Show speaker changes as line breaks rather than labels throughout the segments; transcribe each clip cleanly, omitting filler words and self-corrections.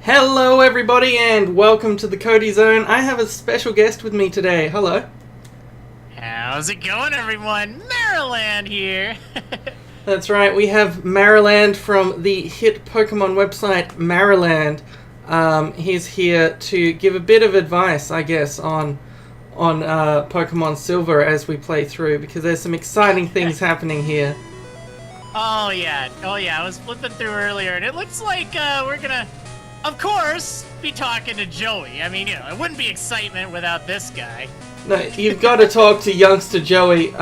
Hello everybody and welcome to the Cody Zone. I have a special guest with me today. Hello.
How's it going, everyone? Marriland here.
That's right, we have Marriland from the hit Pokemon website Marriland. He's here to give a bit of advice, I guess, on Pokemon Silver as we play through, because there's some exciting things happening here.
Oh yeah. I was flipping through earlier, and it looks like we're gonna, of course, be talking to Joey. I mean, it wouldn't be excitement without this guy.
No, you've got to talk to youngster Joey.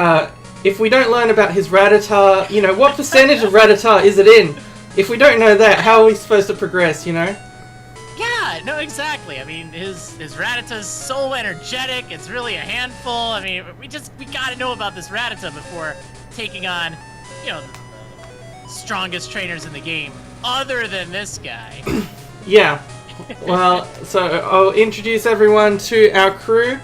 If we don't learn about his Rattata, what percentage of Rattata is it in? If we don't know that, how are we supposed to progress,
Yeah, no, exactly. I mean, his Rattata's so energetic. It's really a handful. I mean, we gotta know about this Rattata before taking on, the strongest trainers in the game, other than this guy.
Yeah. Well, so I'll introduce everyone to our crew.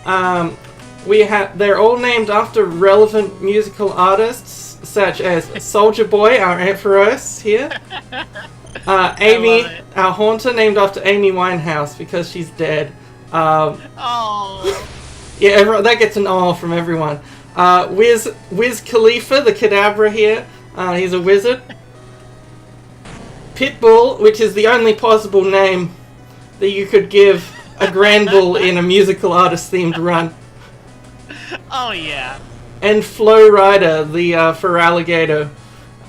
They're all named after relevant musical artists, such as Soldier Boy, our Ampharos here. Amy, our Haunter, named after Amy Winehouse because she's dead.
Oh.
Yeah, that gets an "oh" from everyone. Wiz Khalifa, the Kadabra here. He's a wizard. Pitbull, which is the only possible name that you could give a Granbull in a musical artist-themed run.
Oh, yeah.
And Flow Rider, the Feraligatr.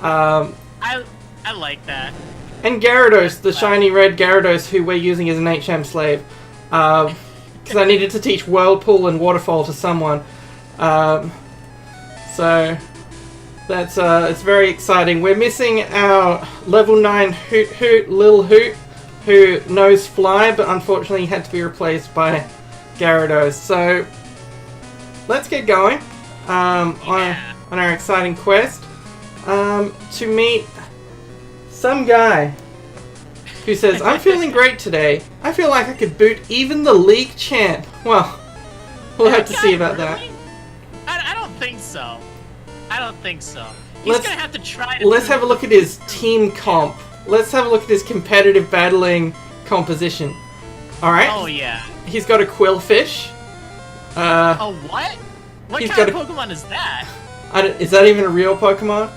I like that.
And Gyarados, the shiny red Gyarados who we're using as an HM slave. Because I needed to teach Whirlpool and Waterfall to someone. So that's it's very exciting. We're missing our level 9 Hoot Lil Hoot, who knows Fly, but unfortunately had to be replaced by Gyarados. So let's get going on our exciting quest to meet some guy who says, "I'm feeling great today. I feel like I could boot even the league champ." Well, we'll have to see about that.
I don't think so. He's
Let's
gonna have to try to.
Let's have a look at his team comp. Let's have a look at his competitive battling composition. Alright.
Oh, yeah.
He's got a Quillfish.
Oh, what? What kind of Pokemon is that?
Is that even a real Pokemon?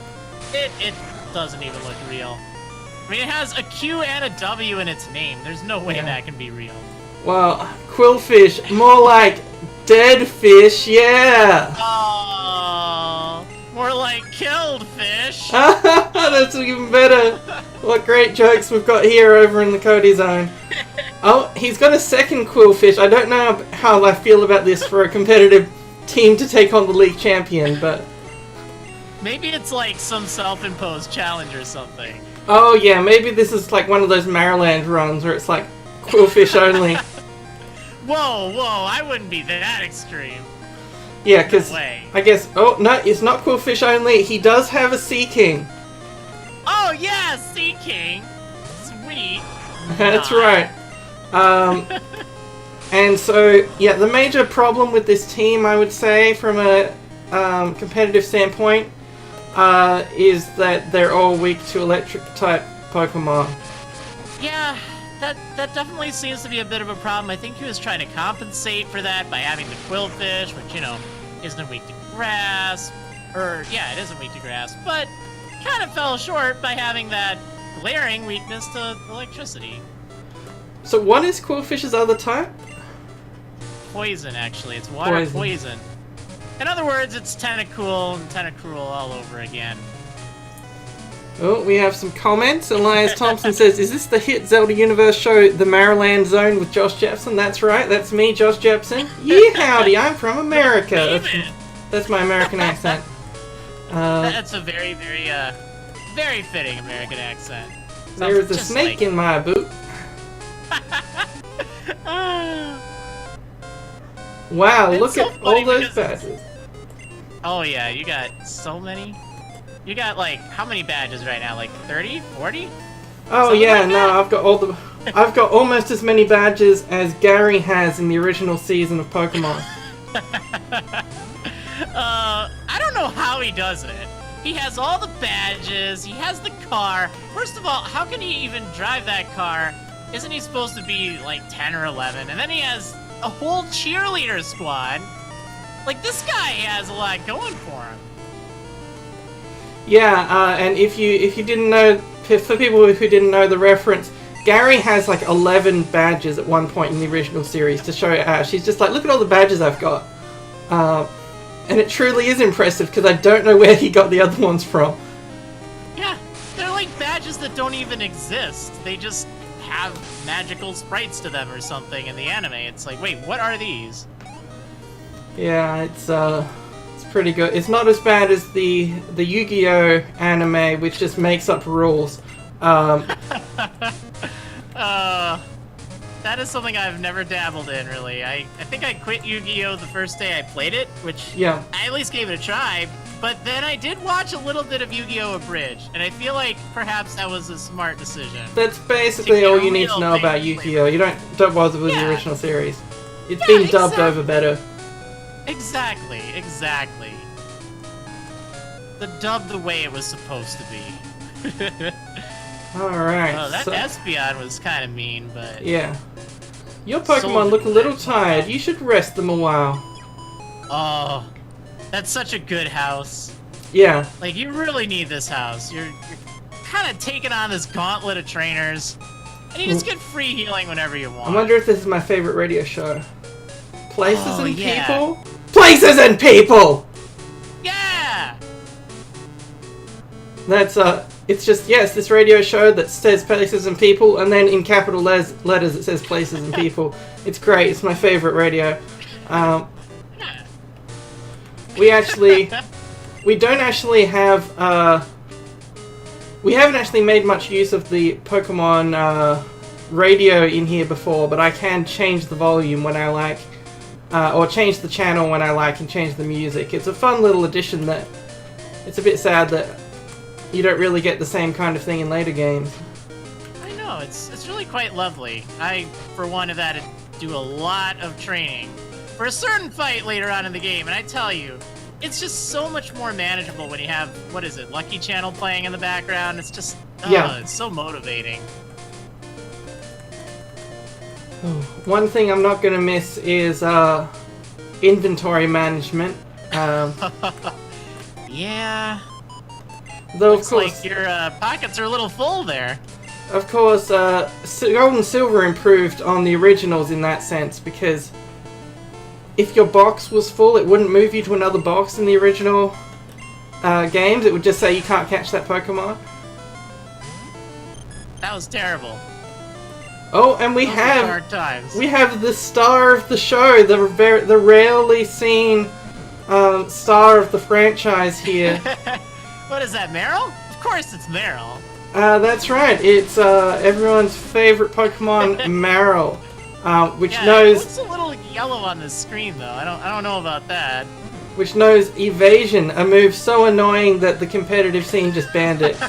It doesn't even look real. I mean, it has a Q and a W in its name. There's no way that can be real.
Well, Quillfish. More like dead fish, yeah!
Oh, more like killed fish.
That's even better. What great jokes we've got here over in the Cody Zone. Oh, he's got a second Quillfish. I don't know how I feel about this for a competitive team to take on the league champion, but
maybe it's like some self-imposed challenge or something.
Oh yeah, maybe this is like one of those Marriland runs where it's like Quillfish only.
Whoa, I wouldn't be that extreme.
Yeah, because
No way.
I guess... Oh, no, it's not Quillfish only. He does have a Sea King.
Oh, yeah, Sea King. Sweet.
That's right. And so, yeah, the major problem with this team, I would say, from a competitive standpoint, is that they're all weak to electric-type Pokemon.
Yeah, that definitely seems to be a bit of a problem. I think he was trying to compensate for that by having the Quillfish, which, isn't weak to grass. It isn't weak to grass, but kind of fell short by having that glaring weakness to electricity.
So what is Quillfish's other type?
Poison, actually. It's water poison. In other words, it's Tentacool and Tentacruel all over again.
Oh, we have some comments. Elias Thompson says, "Is this the hit Zelda Universe show, The Marriland Zone with Josh Jepson?" That's right, that's me, Josh Jepson. Yeah, howdy, I'm from America. That's my American accent.
That's a very, very, very fitting American accent.
There is a snake in my boot. Wow, look at all those badges.
Oh yeah, you got so many. You got how many badges right now? Like 30, 40?
Oh
Something
yeah,
like
no, I've got almost as many badges as Gary has in the original season of Pokemon.
I don't know how he does it. He has all the badges, he has the car. First of all, how can he even drive that car Isn't he supposed to be like 10 or 11? And then he has a whole cheerleader squad. Like, this guy has a lot going for him.
Yeah, and if you didn't know, for people who didn't know the reference, Gary has like 11 badges at one point in the original series to show Ash. She's just like, look at all the badges I've got. And it truly is impressive because I don't know where he got the other ones from.
Yeah, they're like badges that don't even exist. They just have magical sprites to them or something in the anime. It's like, wait, what are these?
Yeah, it's pretty good. It's not as bad as the Yu-Gi-Oh anime, which just makes up rules.
That is something I've never dabbled in, really. I think I quit Yu-Gi-Oh! The first day I played it, which
yeah.
I at least gave it a try, but then I did watch a little bit of Yu-Gi-Oh! Abridged, and I feel like perhaps that was a smart decision.
That's basically all you need to know about Yu-Gi-Oh! You don't bother with the original series. It's been dubbed over better.
Exactly. The dub the way it was supposed to be.
Alright.
Oh, that Espeon was kind of mean, but...
Yeah. Your Pokemon look a little tired. You should rest them a while.
Oh, that's such a good house.
Yeah.
Like, you really need this house. You're kind of taking on this gauntlet of trainers, and you just get free healing whenever you want.
I wonder if this is my favorite radio show. Places and
yeah.
People? Places and People!
Yeah!
That's, it's just, yes, this radio show that says Places and People, and then in capital letters it says Places and People. It's great. It's my favorite radio. We don't actually have, we haven't actually made much use of the Pokemon, radio in here before, but I can change the volume when I like, or change the channel when I like and change the music. It's a fun little addition that, it's a bit sad that you don't really get the same kind of thing in later games.
I know, it's really quite lovely. I, for one, have had to do a lot of training for a certain fight later on in the game, and I tell you, it's just so much more manageable when you have, what is it, Lucky Channel playing in the background. It's just, it's so motivating.
One thing I'm not going to miss is inventory management.
Yeah.
Though
Looks
of course,
like your pockets are a little full there.
Of course, Gold and Silver improved on the originals in that sense, because if your box was full, it wouldn't move you to another box in the original games. It would just say you can't catch that Pokemon.
That was terrible.
Oh, and we have the star of the show, the rarely seen star of the franchise here.
What is that, Meryl? Of course it's Meryl.
That's right. It's everyone's favorite Pokemon, Marill, which knows.
It looks a little yellow on the screen, though. I don't know about that.
Which knows evasion, a move so annoying that the competitive scene just banned it.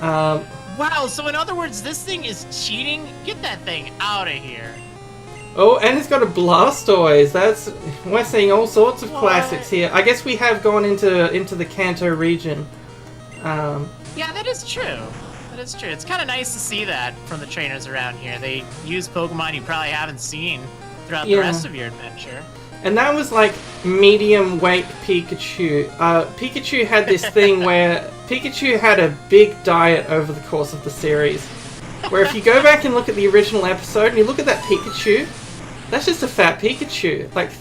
Wow. So in other words, this thing is cheating. Get that thing out of here.
Oh, and it's got a Blastoise. We're seeing all sorts of classics here. I guess we have gone into the Kanto region.
Yeah, that is true. That is true. It's kind of nice to see that from the trainers around here. They use Pokemon you probably haven't seen throughout the rest of your adventure.
And that was like medium weight Pikachu. Pikachu had this thing where Pikachu had a big diet over the course of the series. Where if you go back and look at the original episode and you look at that Pikachu, that's just a fat Pikachu. Like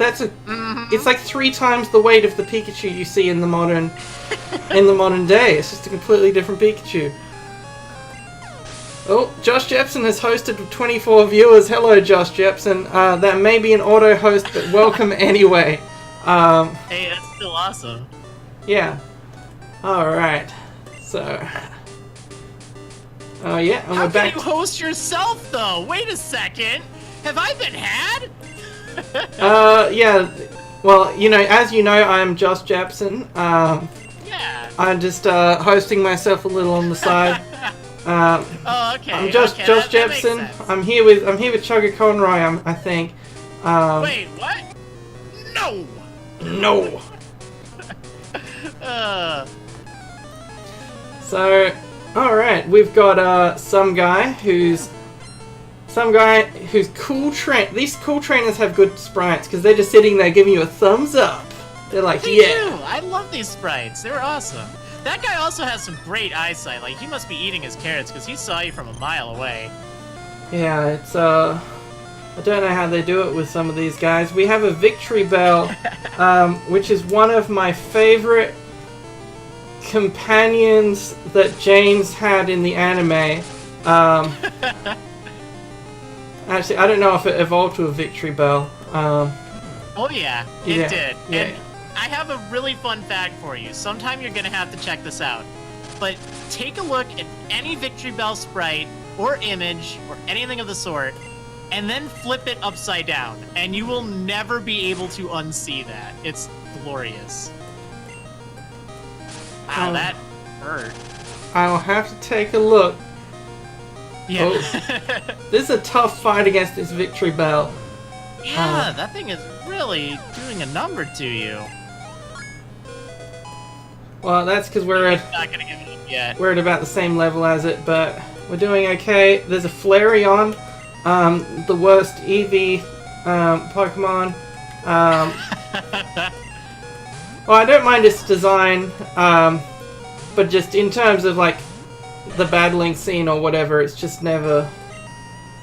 it's like 3 times the weight of the Pikachu you see in the modern day. It's just a completely different Pikachu. Oh, Josh Jepson has hosted with 24 viewers. Hello, Josh Jepson. That may be an auto host, but welcome anyway.
Hey, that's still awesome.
Yeah. All right. So. Oh yeah, and we're back.
How can you host yourself though? Wait a second. Have I been had?
Yeah. Well, as you know, I'm Josh Jepson.
Yeah.
I'm just hosting myself a little on the side.
Oh, okay.
I'm Josh Jepson. I'm here with Chugga Conroy. I think.
Wait, what? No.
No. So, all right, we've got some guy who's some guy who's cool These cool trainers have good sprites because they're just sitting there giving you a thumbs up. They're like,
They
yeah.
do. I love these sprites. They were awesome. That guy also has some great eyesight. Like, he must be eating his carrots because he saw you from a mile away.
Yeah, it's, I don't know how they do it with some of these guys. We have a victory bell, which is one of my favorite companions that James had in the anime. Actually, I don't know if it evolved to a victory bell.
Oh yeah, it did.
Yeah.
And I have a really fun fact for you. Sometime you're gonna have to check this out. But take a look at any victory bell sprite or image or anything of the sort, and then flip it upside down, and you will never be able to unsee that. It's glorious. Wow, that hurt.
I'll have to take a look.
Yeah.
Oh, this is a tough fight against this victory bell.
Yeah, that thing is really doing a number to you.
Well, that's because we're
I'm not gonna give it up yet.
we're at about the same level as it, but we're doing okay. There's a Flareon, the worst EV Pokemon. Well, I don't mind its design, but just in terms of like the battling scene or whatever, it's just never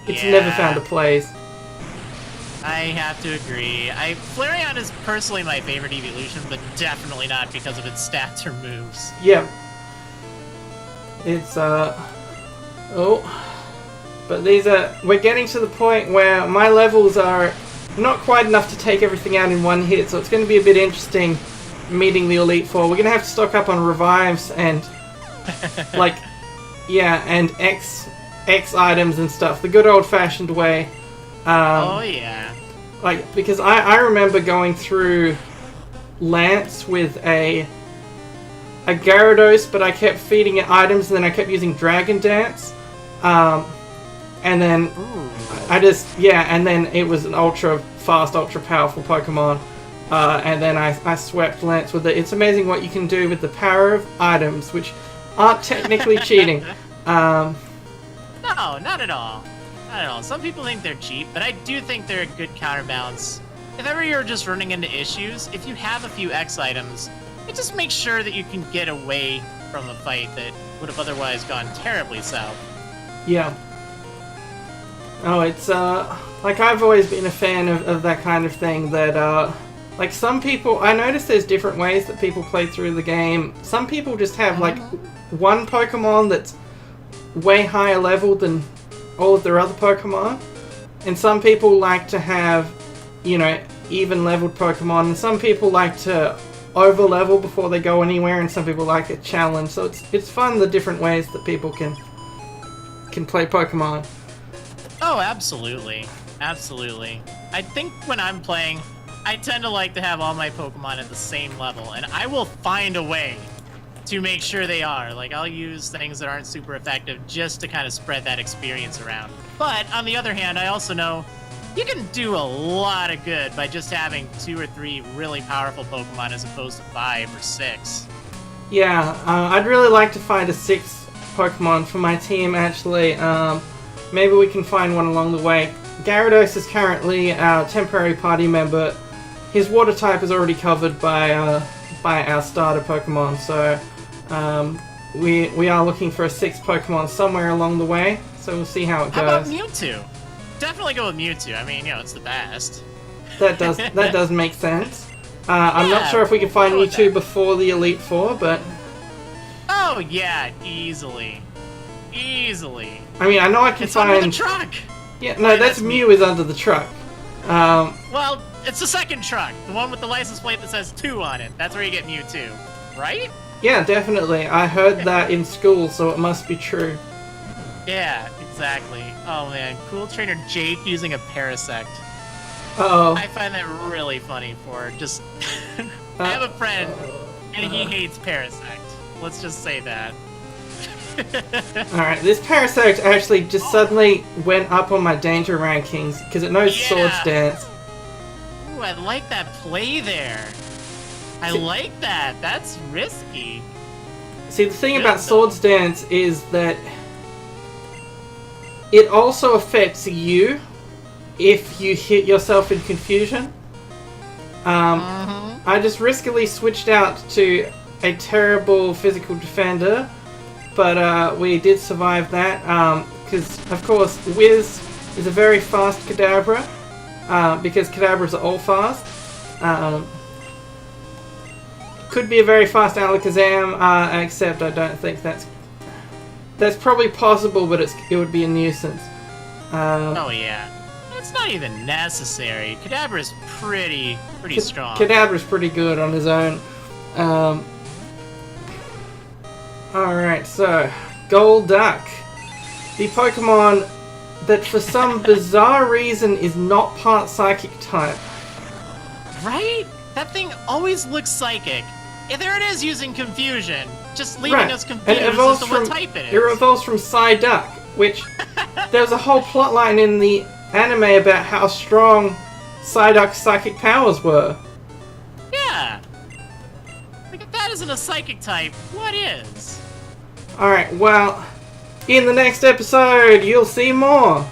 found a place.
I have to agree. Flareon is personally my favorite evolution, but definitely not because of its stats or moves.
Yeah. It's but we're getting to the point where my levels are not quite enough to take everything out in one hit, so it's going to be a bit interesting meeting the Elite Four. We're going to have to stock up on revives and and X items and stuff, the good old-fashioned way.
Oh yeah.
Because I remember going through Lance with a Gyarados, but I kept feeding it items, and then I kept using Dragon Dance, and then and then it was an ultra fast, ultra powerful Pokemon, and then I swept Lance with it. It's amazing what you can do with the power of items, which aren't technically cheating.
No, not at all. Not at all. Some people think they're cheap, but I do think they're a good counterbalance. If ever you're just running into issues, if you have a few X items, it just makes sure that you can get away from a fight that would have otherwise gone terribly south.
Yeah. Oh, it's, I've always been a fan of that kind of thing, that, some people, I notice there's different ways that people play through the game. Some people just have, one Pokemon that's way higher level than all of their other Pokemon, and some people like to have, even leveled Pokemon, and some people like to over level before they go anywhere, and some people like a challenge. So it's fun, the different ways that people can play Pokemon.
Oh, absolutely. Absolutely. I think when I'm playing, I tend to like to have all my Pokemon at the same level, and I will find a way to make sure they are. I'll use things that aren't super effective just to kind of spread that experience around. But, on the other hand, I also know you can do a lot of good by just having 2 or 3 really powerful Pokemon as opposed to 5 or 6.
Yeah, I'd really like to find a 6th Pokemon for my team, actually. Maybe we can find one along the way. Gyarados is currently our temporary party member. His water type is already covered by our starter Pokemon, so we are looking for a 6th Pokemon somewhere along the way, so we'll see how it goes.
How about Mewtwo? Definitely go with Mewtwo. I mean, it's the best.
That does make sense. I'm not sure if we can find Mewtwo before the Elite Four, but...
Oh, yeah, easily. Easily.
I mean, I know I can find...
It's under the truck!
Yeah, no, that's Mew is under the truck.
Well, it's the second truck. The one with the license plate that says 2 on it. That's where you get Mewtwo. Right?
Yeah, definitely. I heard that in school, so it must be true.
Yeah, exactly. Oh, man. Cool Trainer Jake using a Parasect.
Uh-oh.
I find that really funny for just... I have a friend, and he hates Parasect. Let's just say that.
Alright, this Parasect actually just suddenly went up on my danger rankings, because it knows Swords Dance.
Ooh, I like that play there. I like that. That's risky.
See, the thing about Swords Dance is that it also affects you if you hit yourself in confusion. I just riskily switched out to a terrible physical defender, but we did survive that, because of course Wiz is a very fast Kadabra, because Kadabras are all fast. Could be a very fast Alakazam, except I don't think that's probably possible, but it would be a nuisance.
Oh yeah, it's not even necessary. Kadabra's pretty strong.
Kadabra's pretty good on his own. Alright, so Golduck, the Pokemon that for some bizarre reason is not part Psychic type.
Right? That thing always looks psychic. Yeah, there it is using confusion. Just leaving us confused as to what type it is.
It evolves from Psyduck, which there's a whole plotline in the anime about how strong Psyduck's psychic powers were.
Yeah. Like, if that isn't a psychic type, what is?
Alright, well, in the next episode, you'll see more.